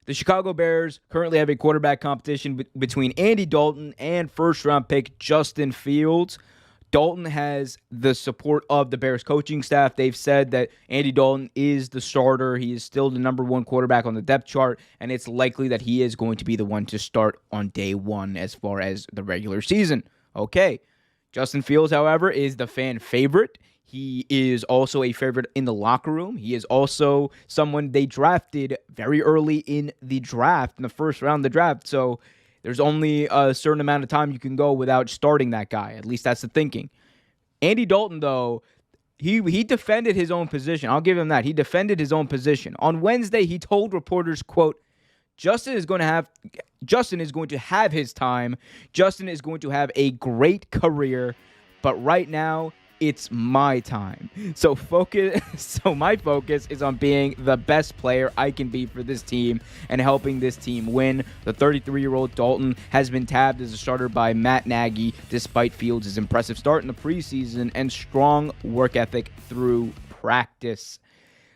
The Chicago Bears currently have a quarterback competition between Andy Dalton and first-round pick Justin Fields. Dalton has the support of the Bears coaching staff. They've said that Andy Dalton is the starter. He is still the number one quarterback on the depth chart, and it's likely that he is going to be the one to start on day one as far as the regular season. Okay. Justin Fields, however, is the fan favorite. He is also a favorite in the locker room. He is also someone they drafted very early in the draft, in the first round of the draft. So there's only a certain amount of time you can go without starting that guy. At least that's the thinking. Andy Dalton, though, he defended his own position. I'll give him that. He defended his own position. On Wednesday, he told reporters, quote, Justin is going to have his time. Justin is going to have a great career, but right now it's my time. So my focus is on being the best player I can be for this team and helping this team win. The 33-year-old Dalton has been tabbed as a starter by Matt Nagy despite Fields' impressive start in the preseason and strong work ethic through practice.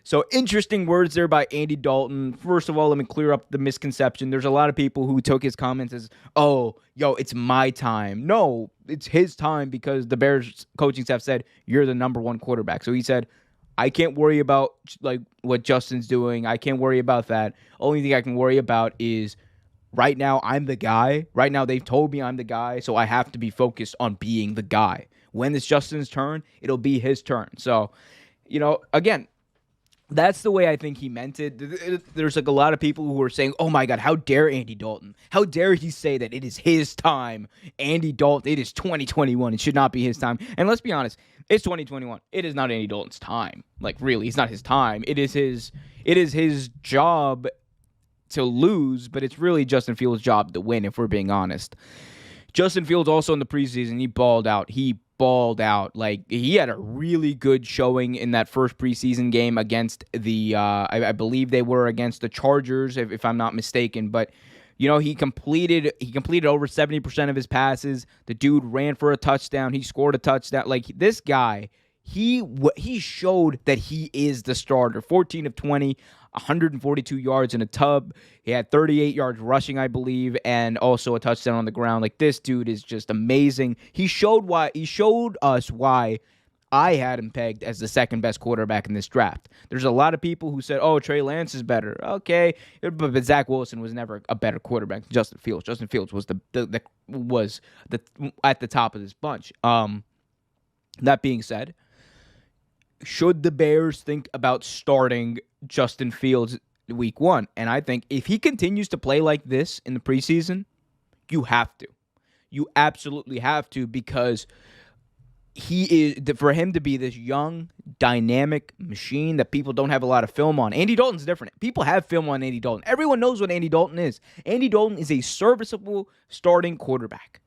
So interesting words there by Andy Dalton. First of all, let me clear up the misconception. There's a lot of people who took his comments as, it's my time. No, it's his time because the Bears coaching staff said, you're the number one quarterback. So he said, I can't worry about what Justin's doing. I can't worry about that. Only thing I can worry about is right now I'm the guy. Right now they've told me I'm the guy, so I have to be focused on being the guy. When it's Justin's turn, it'll be his turn. So, again, that's the way I think he meant it. There's a lot of people who are saying, oh my God, how dare Andy Dalton? How dare he say that it is his time? Andy Dalton, it is 2021. It should not be his time. And let's be honest, it's 2021. It is not Andy Dalton's time. Really, it's not his time. It is his job to lose, but it's really Justin Fields' job to win, if we're being honest. Justin Fields also in the preseason, he balled out. He had a really good showing in that first preseason game against the, I believe they were against the Chargers, if I'm not mistaken. But, he completed over 70% of his passes. The dude ran for a touchdown. He scored a touchdown. This guy, he showed that he is the starter. 14 of 20, 142 yards in a tub. He had 38 yards rushing, I believe, and also a touchdown on the ground. This dude is just amazing. He showed us why I had him pegged as the second best quarterback in this draft. There's a lot of people who said, "Oh, Trey Lance is better." Okay, but Zach Wilson was never a better quarterback than Justin Fields. Justin Fields was was at the top of this bunch. That being said, should the Bears think about starting Justin Fields week one? And I think if he continues to play like this in the preseason, you have to. You absolutely have to, because for him to be this young, dynamic machine that people don't have a lot of film on. Andy Dalton's different. People have film on Andy Dalton. Everyone knows what Andy Dalton is. Andy Dalton is a serviceable starting quarterback.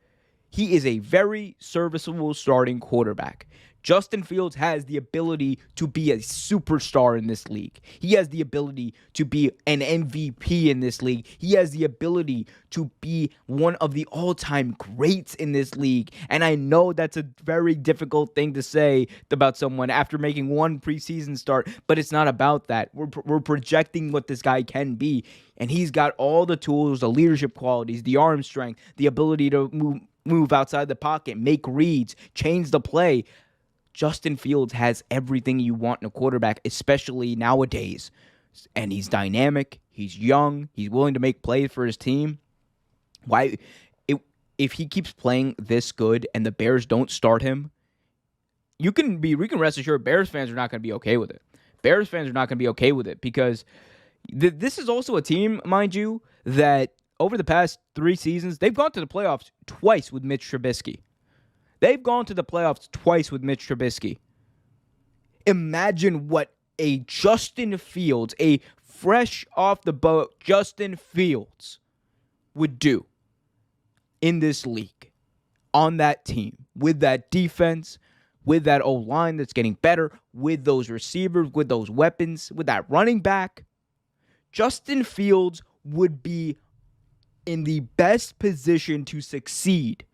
He is a very serviceable starting quarterback. Justin Fields has the ability to be a superstar in this league. He has the ability to be an MVP in this league. He has the ability to be one of the all-time greats in this league. And I know that's a very difficult thing to say about someone after making one preseason start, but it's not about that. We're projecting what this guy can be, and he's got all the tools, the leadership qualities, the arm strength, the ability to move outside the pocket, make reads, change the play. Justin Fields has everything you want in a quarterback, especially nowadays. And he's dynamic. He's young. He's willing to make plays for his team. If he keeps playing this good and the Bears don't start him, we can rest assured Bears fans are not going to be okay with it. Bears fans are not going to be okay with it because this is also a team, mind you, that over the past 3 seasons, they've gone to the playoffs twice with Mitch Trubisky. They've gone to the playoffs twice with Mitch Trubisky. Imagine what a Justin Fields, a fresh off the boat Justin Fields, would do in this league, on that team, with that defense, with that O-line that's getting better, with those receivers, with those weapons, with that running back. Justin Fields would be in the best position to succeed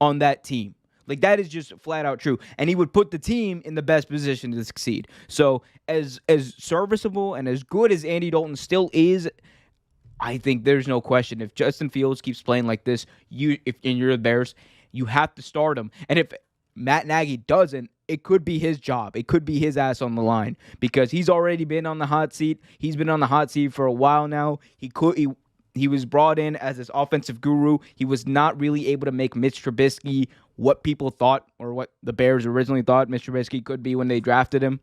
on that team. That is just flat out true. And he would put the team in the best position to succeed. So as serviceable and as good as Andy Dalton still is I think there's no question if Justin Fields keeps playing like this, if you're the Bears, you have to start him. And if Matt Nagy doesn't, it could be his job. It could be his ass on the line because he's already been on the hot seat. He's been on the hot seat for a while now. He was brought in as this offensive guru. He was not really able to make Mitch Trubisky what people thought or what the Bears originally thought Mitch Trubisky could be when they drafted him.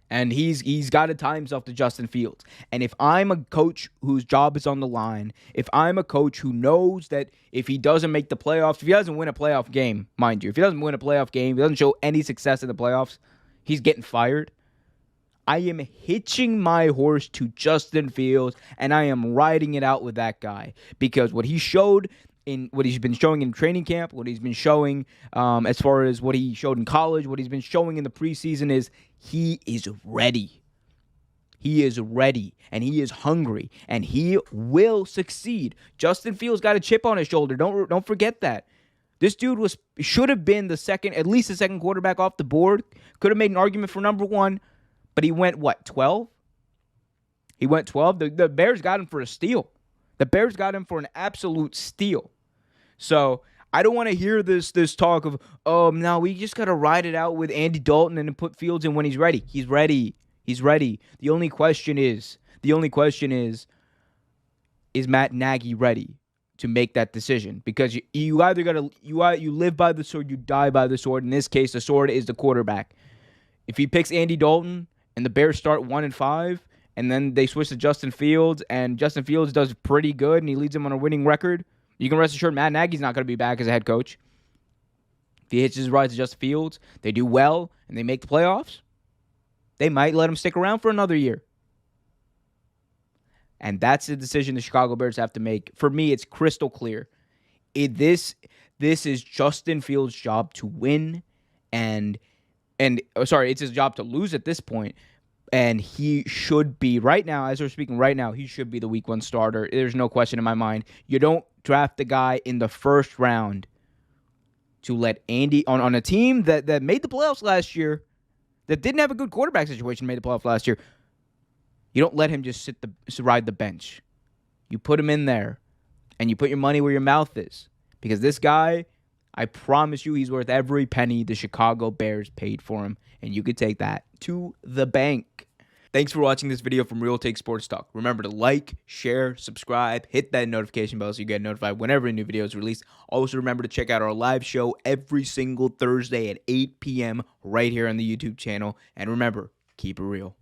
And he's got to tie himself to Justin Fields. And if I'm a coach whose job is on the line, if I'm a coach who knows that if he doesn't make the playoffs, if he doesn't win a playoff game, mind you, if he doesn't win a playoff game, he doesn't show any success in the playoffs, he's getting fired. I am hitching my horse to Justin Fields, and I am riding it out with that guy because what he showed in what he's been showing in training camp, what he's been showing as far as what he showed in college, what he's been showing in the preseason is he is ready. He is ready, and he is hungry, and he will succeed. Justin Fields got a chip on his shoulder. Don't forget that. This dude should have been at least the second quarterback off the board. Could have made an argument for number one, but he went, 12? He went 12? The Bears got him for a steal. The Bears got him for an absolute steal. So I don't want to hear this talk of, no, we just got to ride it out with Andy Dalton and put Fields in when he's ready. He's ready. He's ready. The only question is Matt Nagy ready to make that decision? Because you either got to you live by the sword, you die by the sword. In this case, the sword is the quarterback. If he picks Andy Dalton and the Bears start 1-5, and then they switch to Justin Fields, and Justin Fields does pretty good, and he leads them on a winning record, you can rest assured Matt Nagy's not going to be back as a head coach. If he hitches his ride to Justin Fields, they do well, and they make the playoffs, they might let him stick around for another year. And that's the decision the Chicago Bears have to make. For me, it's crystal clear. This is Justin Fields' job to win, it's his job to lose at this point. And he should be, right now, as we're speaking right now, he should be the week one starter. There's no question in my mind. You don't draft the guy in the first round to let Andy, on a team that made the playoffs last year, that didn't have a good quarterback situation, made the playoffs last year. You don't let him just ride the bench. You put him in there, and you put your money where your mouth is. Because this guy, I promise you, he's worth every penny the Chicago Bears paid for him. And you could take that to the bank. Thanks for watching this video from Real Take Sports Talk. Remember to like, share, subscribe, hit that notification bell so you get notified whenever a new video is released. Also, remember to check out our live show every single Thursday at 8 p.m. right here on the YouTube channel. And remember, keep it real.